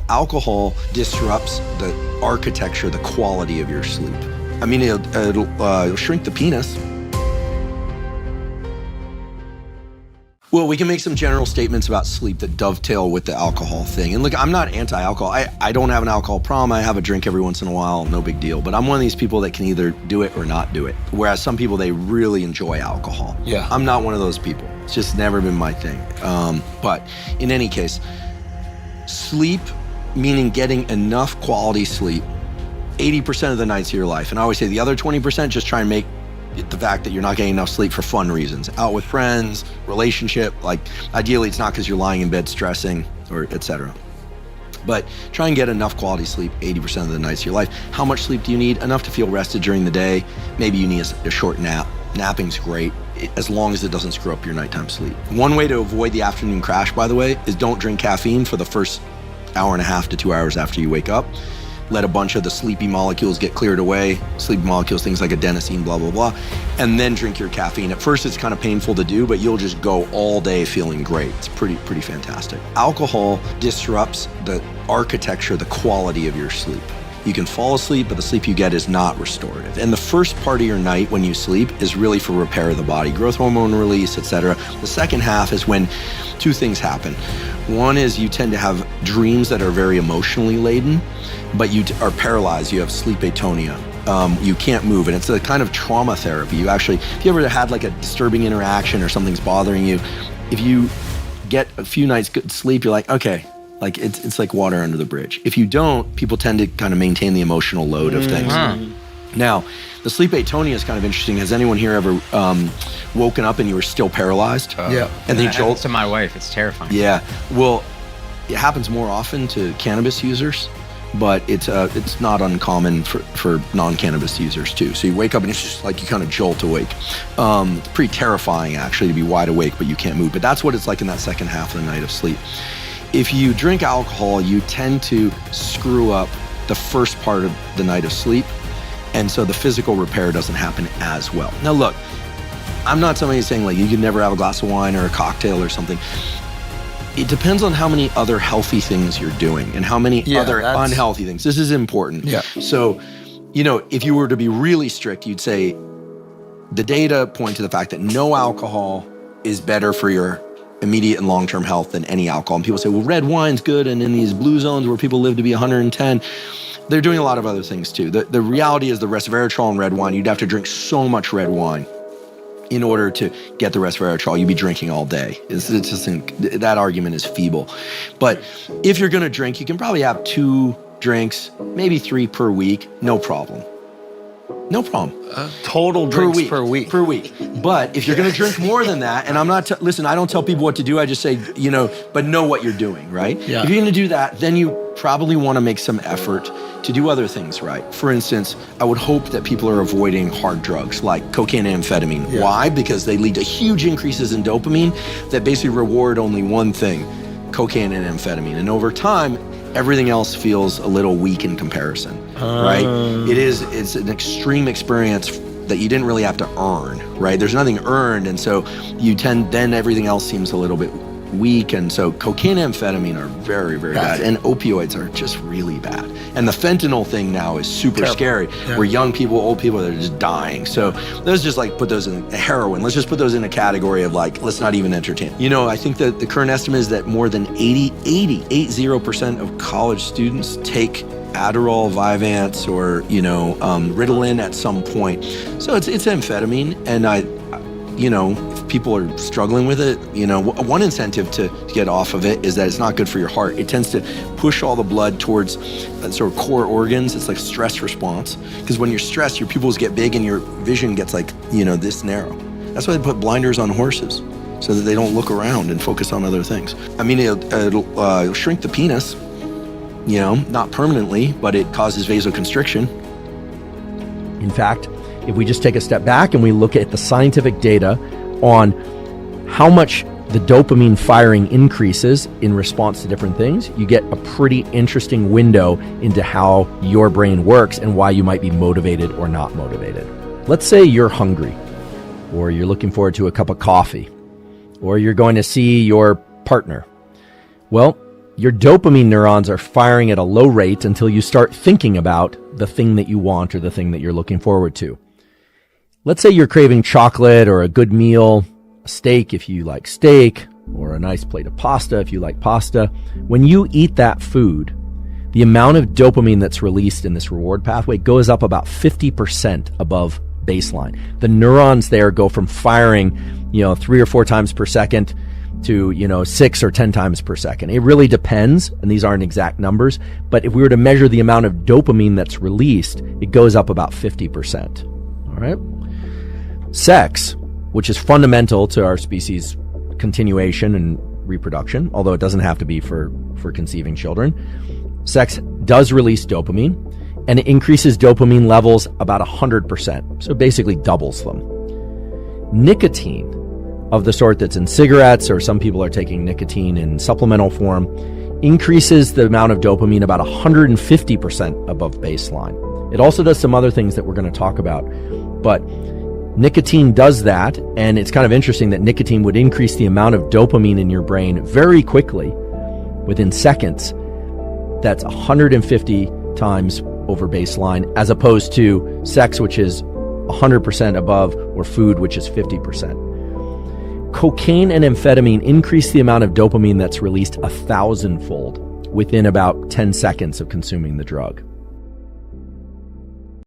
Alcohol disrupts the architecture, the quality of your sleep. I mean, it'll shrink the penis. Well, we can make some general statements about sleep that dovetail with the alcohol thing. And look, I'm not anti-alcohol. I don't have an alcohol problem. I have a drink every once in a while, no big deal. But I'm one of these people that can either do it or not do it. Whereas some people, they really enjoy alcohol. Yeah. I'm not one of those people. It's just never been my thing. But in any case, sleep, meaning getting enough quality sleep, 80% of the nights of your life. And I always say the other 20%, just try and make the fact that you're not getting enough sleep for fun reasons. Out with friends, relationship, like ideally it's not because you're lying in bed stressing or etc. But try and get enough quality sleep 80% of the nights of your life. How much sleep do you need? Enough to feel rested during the day. Maybe you need a short nap. Napping's great, as long as it doesn't screw up your nighttime sleep. One way to avoid the afternoon crash, by the way, is don't drink caffeine for the first hour and a half to 2 hours after you wake up. Let a bunch of the sleepy molecules get cleared away. Sleepy molecules, things like adenosine, blah, blah, blah. And then drink your caffeine. At first, it's kind of painful to do, but you'll just go all day feeling great. It's pretty fantastic. Alcohol disrupts the architecture, the quality of your sleep. You can fall asleep, but the sleep you get is not restorative. And the first part of your night when you sleep is really for repair of the body, growth hormone release, etc. The second half is when two things happen. One is you tend to have dreams that are very emotionally laden, but you are paralyzed. You have sleep atonia. You can't move, and it's a kind of trauma therapy. You actually, if you ever had like a disturbing interaction or something's bothering you, if you get a few nights good sleep, you're like, okay, like it's like water under the bridge. If you don't, people tend to kind of maintain the emotional load of things. Now, the sleep atonia is kind of interesting. Has anyone here ever woken up and you were still paralyzed? Yeah. That And they happens jolt? to my wife. It's terrifying. Yeah. Well, it happens more often to cannabis users, but it's not uncommon for non-cannabis users too. So you wake up and it's just like you kind of jolt awake. It's pretty terrifying actually to be wide awake, but you can't move. But that's what it's like in that second half of the night of sleep. If you drink alcohol, you tend to screw up the first part of the night of sleep. And so the physical repair doesn't happen as well. Now look, I'm not somebody saying like you can never have a glass of wine or a cocktail or something. It depends on how many other healthy things you're doing and how many other unhealthy things. This is important. Yeah. So, you know, if you were to be really strict, you'd say the data point to the fact that no alcohol is better for your immediate and long-term health than any alcohol. And people say, well, red wine's good. And in these blue zones where people live to be 110, they're doing a lot of other things too. The reality is the resveratrol in red wine, you'd have to drink so much red wine in order to get the resveratrol. You'd be drinking all day. It's just that argument is feeble. But if you're gonna drink, you can probably have 2 drinks, maybe 3 per week, no problem. No problem. Total drinks per week. Per week. But if you're going to drink more than that, and I'm not, listen, I don't tell people what to do. I just say, you know, but know what you're doing, right? Yeah. If you're going to do that, then you probably want to make some effort to do other things right. For instance, I would hope that people are avoiding hard drugs like cocaine and amphetamine. Yeah. Why? Because they lead to huge increases in dopamine that basically reward only one thing, cocaine and amphetamine. And over time, everything else feels a little weak in comparison, right? It's an extreme experience that you didn't really have to earn, right? There's nothing earned, and so then everything else seems a little bit weak, and so cocaine and amphetamine are very, very bad, and opioids are just really bad. And the fentanyl thing now is super scary, where young people, old people, they're just dying. So let's just like put those in heroin. Let's just put those in a category of like, let's not even entertain. You know, I think that the current estimate is that more than 80% of college students take Adderall, Vyvanse, or, you know, Ritalin at some point. So it's amphetamine, and you know, if people are struggling with it, you know, one incentive to get off of it is that it's not good for your heart. It tends to push all the blood towards sort of core organs. It's like stress response. Because when you're stressed, your pupils get big and your vision gets like, you know, this narrow. That's why they put blinders on horses, so that they don't look around and focus on other things. I mean, it'll shrink the penis, you know, not permanently, but it causes vasoconstriction. In fact, if we just take a step back and we look at the scientific data on how much the dopamine firing increases in response to different things, you get a pretty interesting window into how your brain works and why you might be motivated or not motivated. Let's say you're hungry, or you're looking forward to a cup of coffee, or you're going to see your partner. Well, your dopamine neurons are firing at a low rate until you start thinking about the thing that you want or the thing that you're looking forward to. Let's say you're craving chocolate or a good meal, a steak if you like steak, or a nice plate of pasta if you like pasta. When you eat that food, the amount of dopamine that's released in this reward pathway goes up about 50% above baseline. The neurons there go from firing, 3 or 4 times per second to, 6 or 10 times per second. It really depends, and these aren't exact numbers, but if we were to measure the amount of dopamine that's released, it goes up about 50%. All right? Sex, which is fundamental to our species' continuation and reproduction, although it doesn't have to be for conceiving children. Sex does release dopamine, and it increases dopamine levels about 100%, so it basically doubles them. Nicotine, of the sort that's in cigarettes, or some people are taking nicotine in supplemental form, increases the amount of dopamine about 150% above baseline. It also does some other things that we're going to talk about, but nicotine does that, and it's kind of interesting that nicotine would increase the amount of dopamine in your brain very quickly, within seconds. That's 150 times over baseline, as opposed to sex, which is 100% above, or food, which is 50%. Cocaine and amphetamine increase the amount of dopamine that's released 1,000-fold within about 10 seconds of consuming the drug.